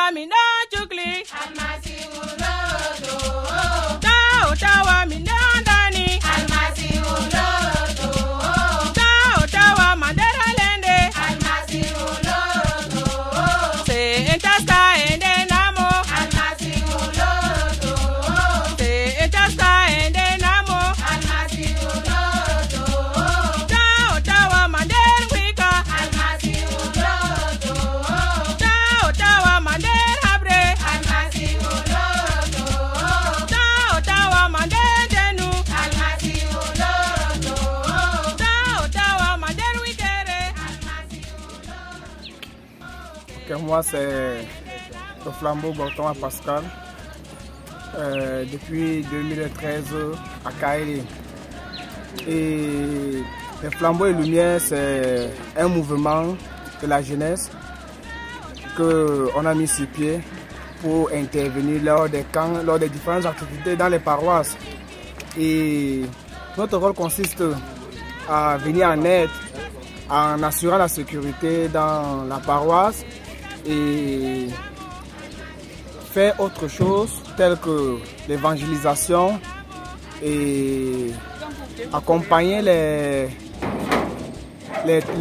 tawa mina chukli. Almasi ulodo. Tawa mina dani. Almasi ulodo. Tawa mandera lende. Almasi ulodo. Se entasta ende namo. Almasi ulodo. Se entasta ende namo. Almasi ulodo. Tawa mandera wika. Almasi ulodo. Tawa mandera habre. Almasi ulodo. Tawa mandera denu. Almasi ulodo. Tawa mandera witere. Almasi ulodo. Moi, c'est le flambeau Gorton à Pascal depuis 2013 à Kaélé. Et le flambeau et lumière, c'est un mouvement de la jeunesse qu'on a mis sur pied pour intervenir lors des camps, lors des différentes activités dans les paroisses. Et notre rôle consiste à venir en aide en assurant la sécurité dans la paroisse et faire autre chose telle que l'évangélisation et accompagner les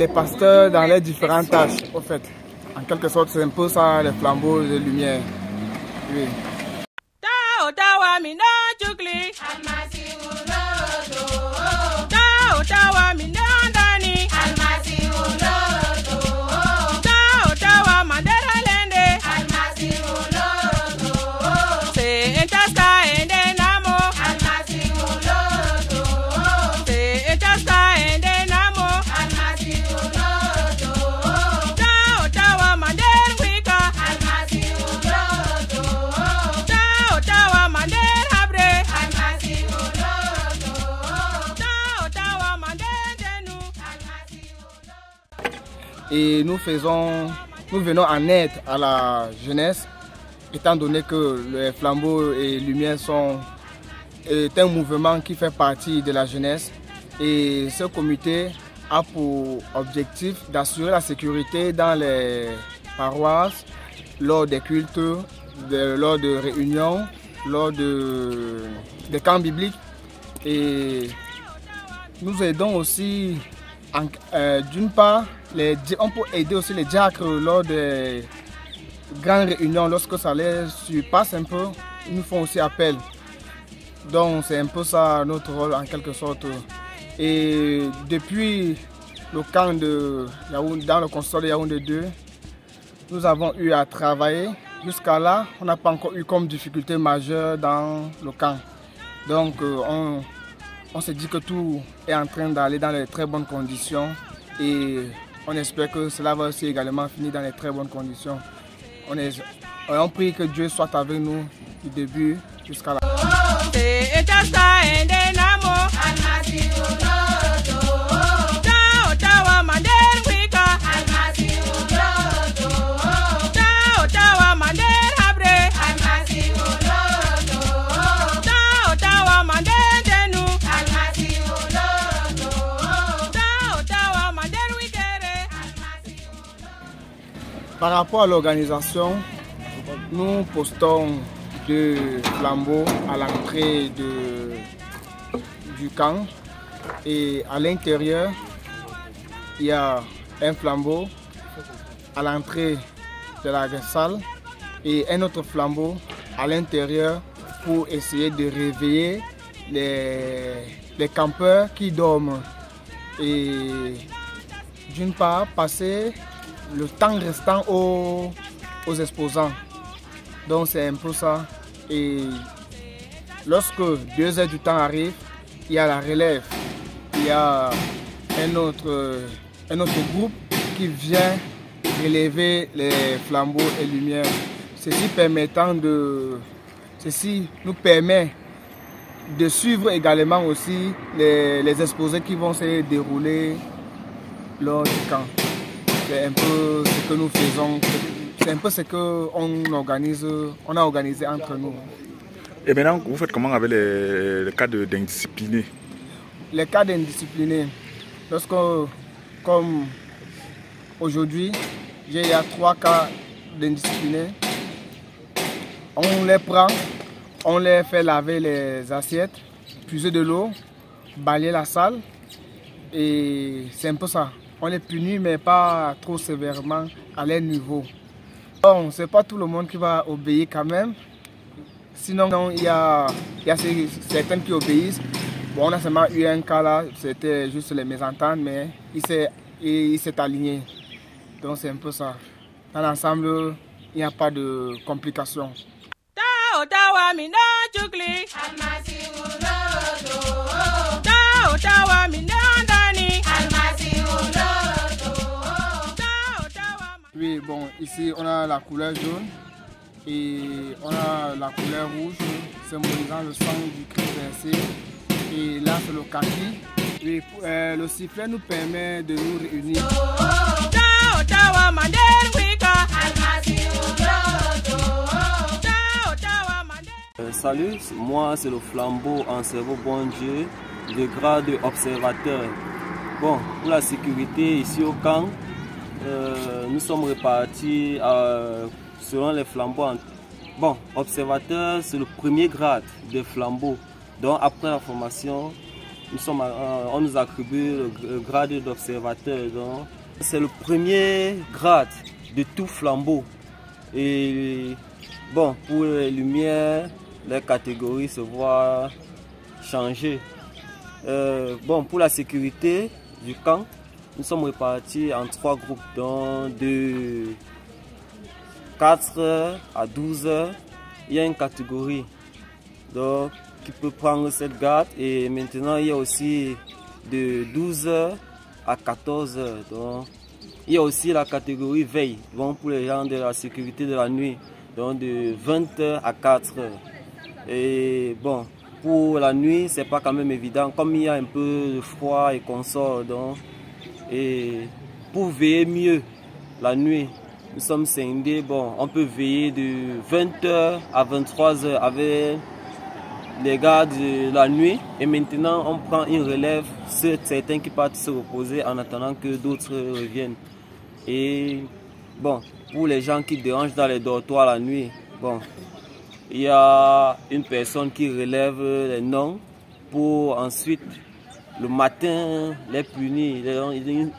pasteurs dans les différentes tâches. En fait, en quelque sorte, c'est un peu ça, les flambeaux de lumière. Oui. Tawa mina chukli. Almasi ulodo. Tawa mina dani. Almasi ulodo. Tawa mandera lende. Almasi ulodo. Se entasta ende namo. Almasi ulodo. Se entasta ende namo. Almasi ulodo. Tawa mandera wika. Almasi ulodo. Tawa mandera habre. Almasi ulodo. Tawa mandera denu. Almasi ulodo. Et nous venons en aide à la jeunesse, étant donné que les flambeaux et lumières est un mouvement qui fait partie de la jeunesse. Et ce comité a pour objectif d'assurer la sécurité dans les paroisses, lors des cultes, lors de réunions, lors des camps bibliques. Et nous aidons aussi, d'une part, on peut aider aussi les diacres lors des grandes réunions, lorsque ça les surpasse un peu, ils nous font aussi appel. Donc c'est un peu ça notre rôle en quelque sorte. Et depuis le camp de Yaoundé, dans le consistoire de Yaoundé 2, nous avons eu à travailler. Jusqu'à là, on n'a pas encore eu comme difficulté majeure dans le camp. Donc on s'est dit que tout est en train d'aller dans les très bonnes conditions et on espère que cela va aussi également finir dans les très bonnes conditions. On prie que Dieu soit avec nous du début jusqu'à la fin. Par rapport à l'organisation, nous postons 2 flambeaux à l'entrée du camp et à l'intérieur, il y a un flambeau à l'entrée de la salle et un autre flambeau à l'intérieur pour essayer de réveiller les campeurs qui dorment et d'une part passer le temps restant aux exposants. Donc c'est un peu ça. Et lorsque 2 heures du temps arrivent, il y a la relève. Il y a un autre groupe qui vient relever les flambeaux et lumières. Ceci nous permet de suivre également aussi les exposés qui vont se dérouler lors du camp. C'est un peu ce que nous faisons, c'est un peu ce qu'on a organisé entre nous. Et maintenant, vous faites comment avec les cas d'indisciplinés? Les cas d'indisciplinés, comme aujourd'hui, il y a 3 cas d'indisciplinés On les prend, on les fait laver les assiettes, puiser de l'eau, balayer la salle. Et c'est un peu ça. On les punit, mais pas trop sévèrement à leur niveau. Bon, c'est pas tout le monde qui va obéir quand même. Sinon, il y a certains qui obéissent. Bon, on a seulement eu un cas là, c'était juste les mésententes, mais il s'est aligné. Donc c'est un peu ça. Dans l'ensemble, il n'y a pas de complications. Oui, bon, ici on a la couleur jaune et on a la couleur rouge, symbolisant le sang du Christ versé. Et là, c'est le kaki. Et le sifflet nous permet de nous réunir. Salut, moi c'est le flambeau en cerveau bon Dieu, de grade observateur. Bon, pour la sécurité ici au camp, nous sommes répartis selon les flambeaux. Bon, observateur, c'est le premier grade des flambeaux. Donc après la formation, on nous attribue le grade d'observateur. C'est le premier grade de tout flambeau. Et bon, pour les lumières, les catégories se voient changer. Bon, pour la sécurité du camp, nous sommes répartis en 3 groupes, donc de 4 à 12 heures. Il y a une catégorie donc, qui peut prendre cette garde, et maintenant il y a aussi de 12 heures à 14 heures. Donc, il y a aussi la catégorie veille, donc pour les gens de la sécurité de la nuit, donc de 20 heures à 4 heures. Et bon, pour la nuit, c'est pas quand même évident, comme il y a un peu de froid et qu'on sort. Donc, et pour veiller mieux la nuit, nous sommes scindés. Bon, on peut veiller de 20 heures à 23 heures avec les gars de la nuit, et maintenant on prend une relève, certains qui partent se reposer en attendant que d'autres reviennent. Et bon, pour les gens qui dérangent dans les dortoirs la nuit, bon, il y a une personne qui relève les noms pour ensuite le matin les punir.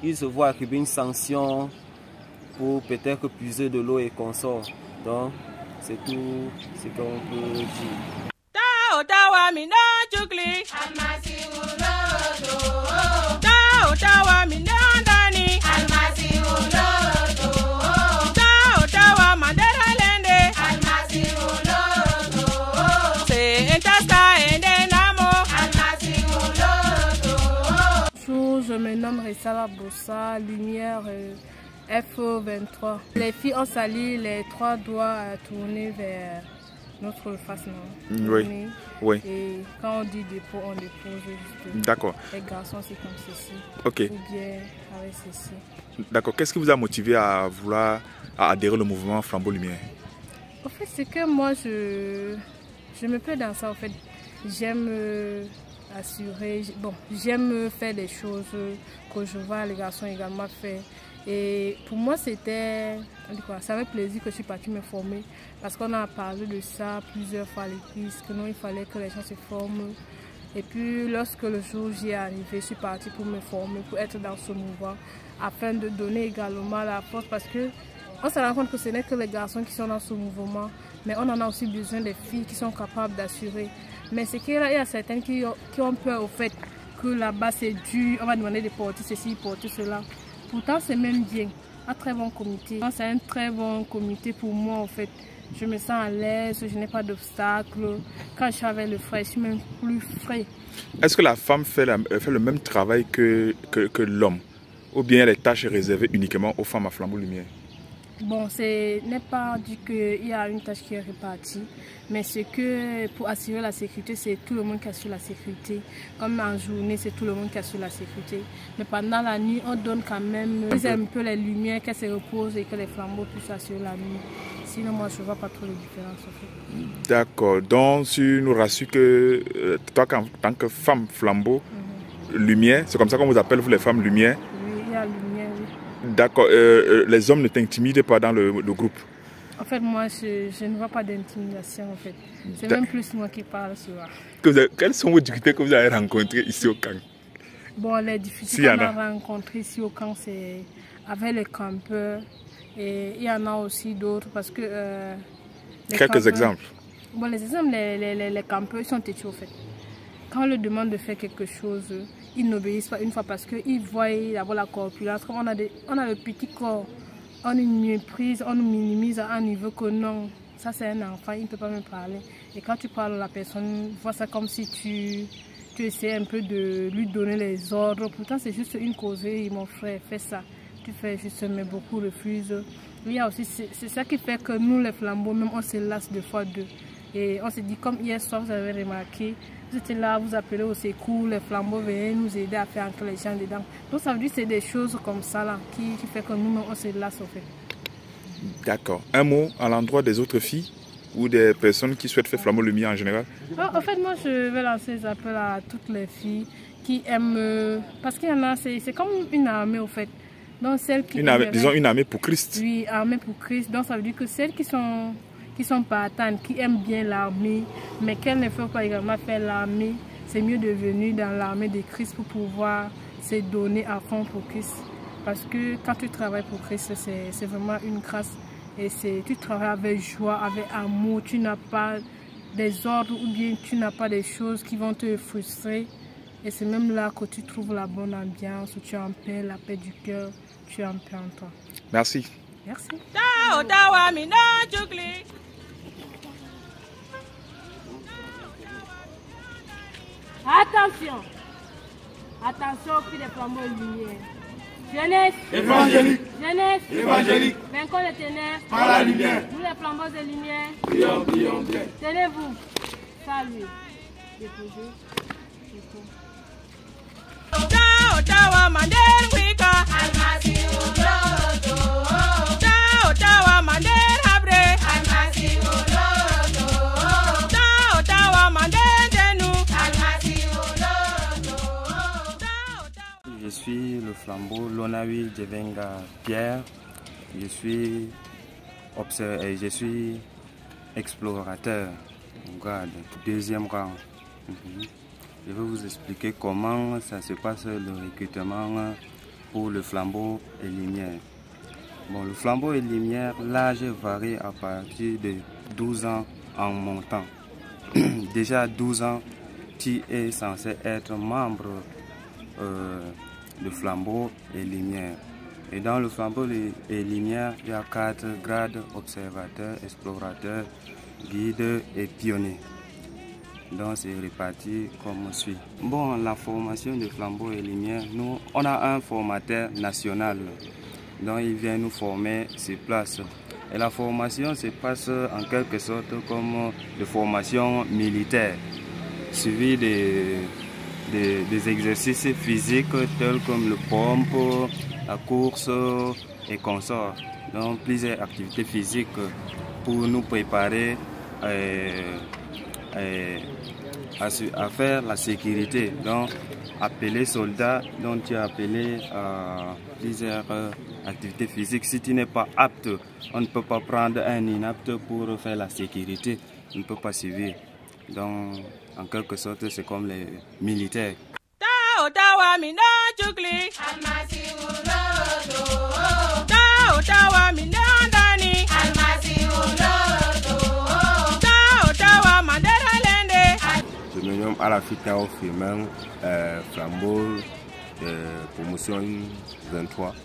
Ils se voient attribuer une sanction pour peut-être puiser de l'eau et qu'on sort. Donc c'est tout ce qu'on peut dire. Je me nomme Ressala Bossa, lumière F23. Les filles ont sali les 3 doigts tournés vers notre face. Oui. Oui. Et quand on dit dépôt, on dépose juste. D'accord. Les garçons, c'est comme ceci. Ok. Ou bien avec ceci. D'accord. Qu'est-ce qui vous a motivé à vouloir adhérer au mouvement Flambeau Lumière? En fait, c'est que moi, je me plais dans ça. En fait, j'aime assurer. Bon, j'aime faire des choses que je vois les garçons également faire. Et pour moi, c'est avec plaisir que je suis partie me former, parce qu'on a parlé de ça plusieurs fois à l'église, que non, il fallait que les gens se forment. Et puis, lorsque le jour j'y est arrivé, je suis partie pour me former, pour être dans ce mouvement, afin de donner également la force, parce que on se rend compte que ce n'est que les garçons qui sont dans ce mouvement, mais on en a aussi besoin des filles qui sont capables d'assurer. Mais c'est qu'il y a certaines qui ont peur au fait que là-bas c'est dur, on va demander de porter ceci, porter cela. Pourtant, c'est même bien, un très bon comité. C'est un très bon comité pour moi, en fait. Je me sens à l'aise, je n'ai pas d'obstacles. Quand je suis avec le frère, je suis même plus frais. Est-ce que la femme fait le même travail que l'homme? Ou bien les tâches réservées uniquement aux femmes à Flambeau Lumière? Bon, ce n'est pas dit qu'il y a une tâche qui est répartie, mais c'est que pour assurer la sécurité, c'est tout le monde qui assure la sécurité. Comme en journée, c'est tout le monde qui assure la sécurité. Mais pendant la nuit, on donne quand même un peu les lumières, qu'elles se reposent et que les flambeaux puissent assurer la nuit. Sinon, moi, je ne vois pas trop les différences. En fait. D'accord. Donc, tu nous rassures que toi, en tant que femme flambeau, lumière, c'est comme ça qu'on vous appelle, vous les femmes lumière? Oui, il y a lumière, oui. D'accord. Les hommes ne t'intimident pas dans le groupe? En fait, moi, je ne vois pas d'intimidation, en fait. C'est même plus moi qui parle souvent. Quelles sont vos difficultés que vous avez rencontrées ici au camp? Bon, les difficultés qu'on a rencontrées ici au camp, c'est avec les campeurs. Et il y en a aussi d'autres parce que... Quelques exemples. Bon, les exemples, les campeurs, ils sont têtus, en fait. Quand on leur demande de faire quelque chose, ils n'obéissent pas une fois parce qu'ils voient d'abord la corpulence. Comme on a le petit corps, on nous méprise, on nous minimise à un niveau que non, ça c'est un enfant, il ne peut pas me parler. Et quand tu parles à la personne, voit ça comme si tu essaies un peu de lui donner les ordres. Pourtant c'est juste une causerie, mon frère, fais ça. Tu fais juste, mais beaucoup refusent. Il y a aussi, c'est ça qui fait que nous les flambeaux, même on se lasse deux fois deux. Et on s'est dit, comme hier soir, vous avez remarqué, vous étiez là, vous appelez au secours, les flambeaux venaient nous aider à faire entrer les gens dedans. Donc ça veut dire que c'est des choses comme ça là, qui fait que nous, on se lasse en fait. D'accord. Un mot à l'endroit des autres filles ou des personnes qui souhaitent faire flambeau lumière en général? En fait, moi, je vais lancer des appels à toutes les filles qui aiment... parce qu'il y en a, c'est comme une armée au fait. Donc, celles qui disons une armée pour Christ. Oui, armée pour Christ. Donc ça veut dire que celles qui sont partantes, qui aiment bien l'armée, mais qu'elles ne font pas également faire l'armée, c'est mieux de venir dans l'armée de Christ pour pouvoir se donner à fond pour Christ. Parce que quand tu travailles pour Christ, c'est vraiment une grâce. Et tu travailles avec joie, avec amour, tu n'as pas des ordres ou bien tu n'as pas des choses qui vont te frustrer. Et c'est même là que tu trouves la bonne ambiance, où tu es en paix, la paix du cœur, tu es en paix en toi. Merci. Merci. Attention, attention au cri des flambeaux lumière. Jeunesse évangélique, jeunesse évangélique, vainquons les ténèbres par la lumière. Nous les flambeaux de lumière, Prions, prions bien. tenez-vous. Salut. Déposez. Je suis le flambeau Lonawi Djevenga Pierre. Je suis explorateur, garde, deuxième rang. Je vais vous expliquer comment ça se passe le recrutement pour le flambeau et lumière. Bon, le flambeau et lumière, l'âge varie à partir de 12 ans en montant. Déjà à 12 ans, tu es censé être membre de flambeau et lumière. Et dans le flambeau et lumière, il y a 4 grades: observateur, explorateur, guide et pionnier. Donc c'est réparti comme suit. Bon, la formation de flambeau et lumière, nous, on a un formateur national. Donc il vient nous former sur place. Et la formation se passe en quelque sorte comme de formation militaire, suivi des exercices physiques tels comme le pompe, la course et consorts. Donc plusieurs activités physiques pour nous préparer à faire la sécurité. Donc appeler soldats, donc tu as appelé à plusieurs activités physiques. Si tu n'es pas apte, on ne peut pas prendre un inapte pour faire la sécurité, on ne peut pas suivre. Donc en quelque sorte c'est comme les militaires. Je me nomme Alafita Ofiman, flambeau de promotion 23.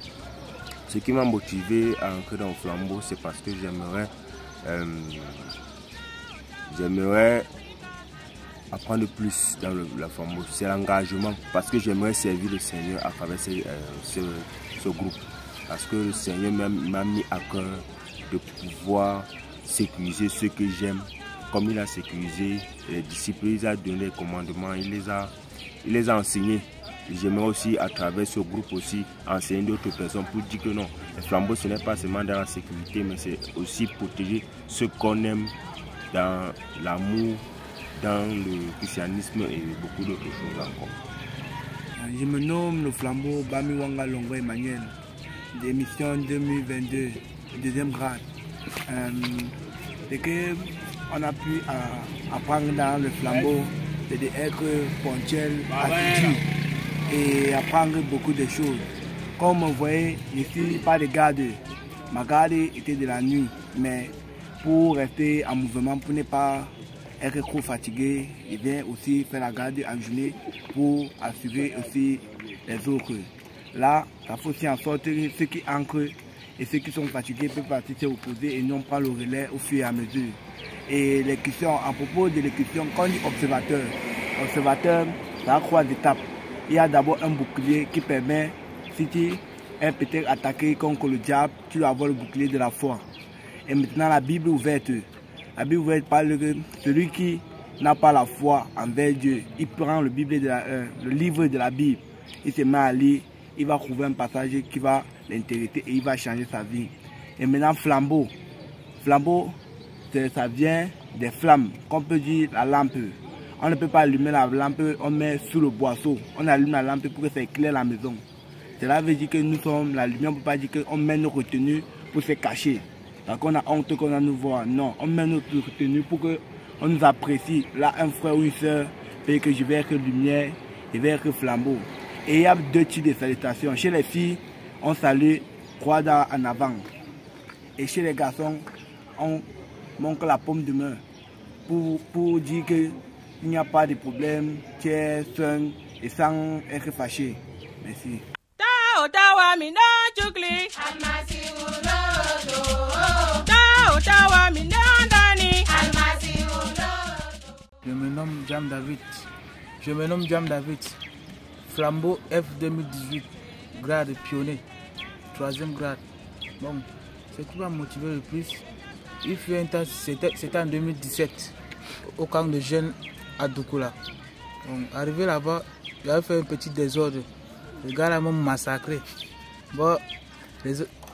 Ce qui m'a motivé à entrer dans le flambeau, c'est parce que j'aimerais apprendre plus dans la flambeau. C'est l'engagement, parce que j'aimerais servir le Seigneur à travers ce groupe. Parce que le Seigneur m'a mis à cœur de pouvoir sécuriser ceux que j'aime. Comme il a sécurisé les disciples, il a donné les commandements, il les a enseignés. J'aimerais aussi, à travers ce groupe aussi, enseigner d'autres personnes pour dire que non, le flambeau, ce n'est pas seulement dans la sécurité, mais c'est aussi protéger ceux qu'on aime dans l'amour, dans le christianisme et beaucoup d'autres choses encore. Je me nomme le flambeau Bami Wanga Longo Emmanuel, d'émission 2022, deuxième grade. Ce qu'on a pu apprendre dans le flambeau, c'est d'être ponctuel, assidu et apprendre beaucoup de choses. Comme vous voyez, je ne suis pas de garde. Ma garde était de la nuit, mais pour rester en mouvement, pour ne pas être trop fatigué, je viens aussi faire la garde en journée pour assurer aussi les autres. Là, ça faut aussi en sorte que ceux qui ancrent et ceux qui sont fatigués peuvent partir se reposer et non pas le relais au fur et à mesure. Et les questions, à propos de les questions, quand on dit observateur, ça a 3 étapes. Il y a d'abord un bouclier qui permet, si tu es peut-être attaqué contre le diable, tu dois avoir le bouclier de la foi. Et maintenant la Bible ouverte. La Bible ouverte parle que celui qui n'a pas la foi envers Dieu, il prend le livre de la Bible, il se met à lire, il va trouver un passage qui va l'intéresser et il va changer sa vie. Et maintenant flambeau. Flambeau, ça vient des flammes, qu'on peut dire la lampe. On ne peut pas allumer la lampe, on met sous le boisseau. On allume la lampe pour que ça éclaire la maison. Cela veut dire que nous sommes la lumière, on ne peut pas dire qu'on met nos retenues pour se cacher. Donc on a honte qu'on a nous voir. Non, on met notre retenue pour qu'on nous apprécie. Là, un frère ou une soeur fait que je vais être lumière, je vais être flambeau. Et il y a 2 types de salutations. Chez les filles, on salue croix en avant. Et chez les garçons, on montre la paume de main pour dire qu'il n'y a pas de problème, tu es sain et sans être fâché. Merci. Je me nomme Jam David. Flambeau F 2018, grade pionnier, 3e grade. Bon, ce qui m'a motivé le plus, il fut un temps, c'était en 2017, au camp de jeunes à Doukoula. Bon, arrivé là-bas, j'avais fait un petit désordre. Les gars là m'ont massacré. Bon,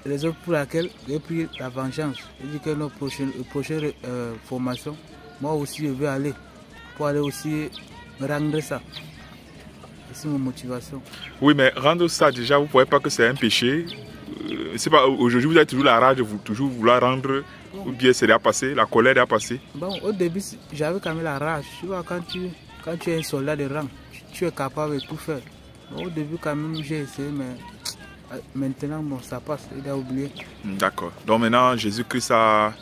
raison pour laquelle j'ai pris la vengeance. J'ai dit que nos prochaines formations, moi aussi je vais aller pour aller aussi rendre ça. C'est mon motivation. Oui, mais rendre ça déjà, vous ne voyez pas que c'est un péché. C'est pas aujourd'hui vous avez toujours la rage de toujours vouloir rendre, ou bien c'est déjà passé, la colère est passée. Bon, au début j'avais quand même la rage. Tu vois, quand tu es un soldat de rang, tu es capable de tout faire. Bon, au début quand même j'ai essayé, mais maintenant bon, ça passe, il a oublié. D'accord. Donc maintenant Jésus-Christ a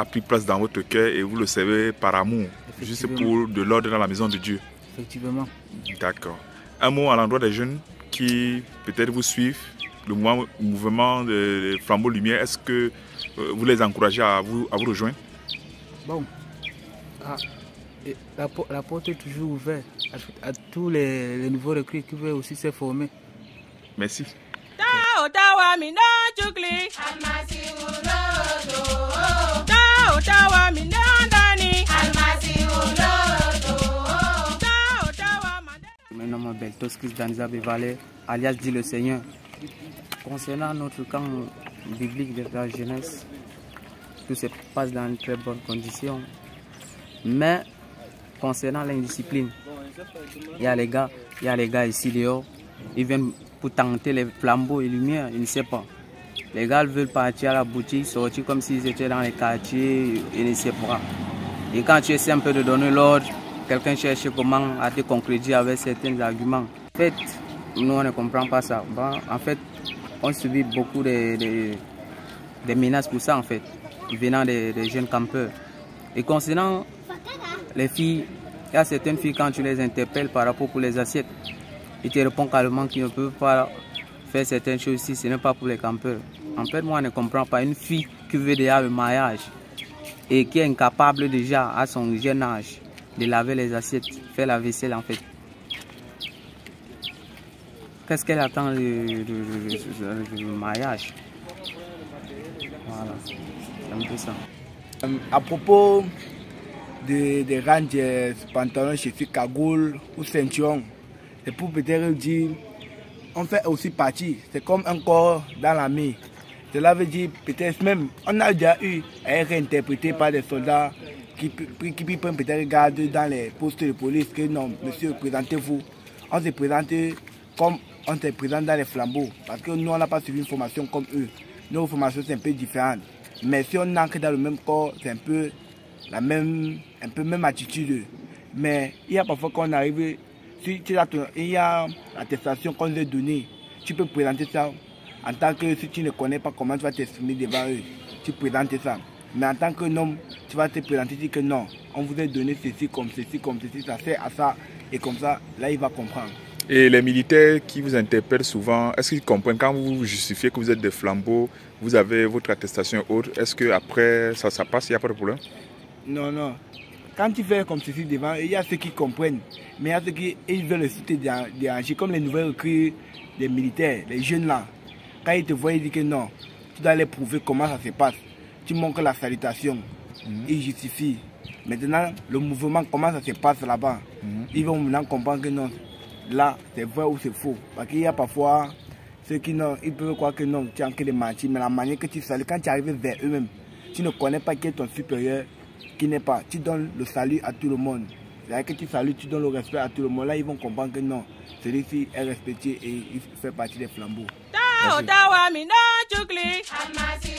pris place dans votre cœur et vous le servez par amour, juste pour de l'ordre dans la maison de Dieu. Effectivement. D'accord. Un mot à l'endroit des jeunes qui peut-être vous suivent, le mouvement de Flambeau Lumière, est-ce que vous les encouragez à vous rejoindre? Bon, la porte est toujours ouverte à tous les nouveaux recrues qui veulent aussi se former. Merci. Je me nomme Beltos Christ Danza Bevalé, alias dit le Seigneur. Concernant notre camp biblique de la jeunesse, tout se passe dans une très bonne condition. Mais concernant l'indiscipline, il y a les gars ici dehors, ils viennent pour tenter les flambeaux et lumières, ils ne savent pas. Les gars veulent partir à la boutique, sortir comme s'ils étaient dans les quartiers, ils ne savent pas. Et quand tu essaies un peu de donner l'ordre, quelqu'un cherche comment à te concrétiser avec certains arguments. En fait, nous on ne comprend pas ça. Bon, en fait, on subit beaucoup de menaces pour ça en fait, venant des jeunes campeurs. Et concernant les filles, il y a certaines filles quand tu les interpelles par rapport pour les assiettes, ils te répondent carrément qu'ils ne peuvent pas faire certaines choses ici, ce n'est pas pour les campeurs. En fait, moi je ne comprends pas une fille qui veut déjà le mariage et qui est incapable déjà à son jeune âge de laver les assiettes, faire la vaisselle en fait. Qu'est-ce qu'elle attend du mariage? Voilà, c'est un peu ça. À propos des rangers, pantalons, chaussures, cagoule ou ceinture, c'est pour peut-être dire, on fait aussi partie, c'est comme un corps dans l'armée. Cela veut dire peut-être même, on a déjà eu à être interprété par des soldats qui peuvent peut-être garder dans les postes de police que non, monsieur, présentez-vous. On se présente comme on se présente dans les flambeaux, parce que nous, on n'a pas suivi une formation comme eux. Nos formations sont un peu différentes. Mais si on ancre dans le même corps, c'est un peu la même attitude. Mais il y a parfois qu'on arrive, si il y a l'attestation qu'on nous a donnée, tu peux présenter ça en tant que si tu ne connais pas comment tu vas t'exprimer devant eux, tu présentes ça. Mais en tant qu'un homme, tu vas te présenter et dire que non, on vous a donné ceci, comme ceci, ça sert à ça, et comme ça, là il va comprendre. Et les militaires qui vous interpellent souvent, est-ce qu'ils comprennent quand vous justifiez que vous êtes des flambeaux, vous avez votre attestation et autres, est-ce qu'après ça passe, il n'y a pas de problème? Non, non. Quand tu fais comme ceci devant, il y a ceux qui comprennent, mais il y a ceux qui veulent te déranger, comme les nouvelles recrues des militaires, les jeunes là. Quand ils te voient, ils disent que non, tu dois leur prouver comment ça se passe. Tu montres la salutation, ils justifient. Maintenant, le mouvement, comment ça se passe là-bas, ils vont maintenant comprendre que non, là, c'est vrai ou c'est faux. Parce qu'il y a parfois ceux qui non, ils peuvent croire que non, tu es en train de mentir, mais la manière que tu salues, quand tu arrives vers eux-mêmes, tu ne connais pas qui est ton supérieur, qui n'est pas. Tu donnes le salut à tout le monde. C'est-à-dire que tu salues, tu donnes le respect à tout le monde. Là, ils vont comprendre que non, celui-ci est respecté et il fait partie des flambeaux. Merci.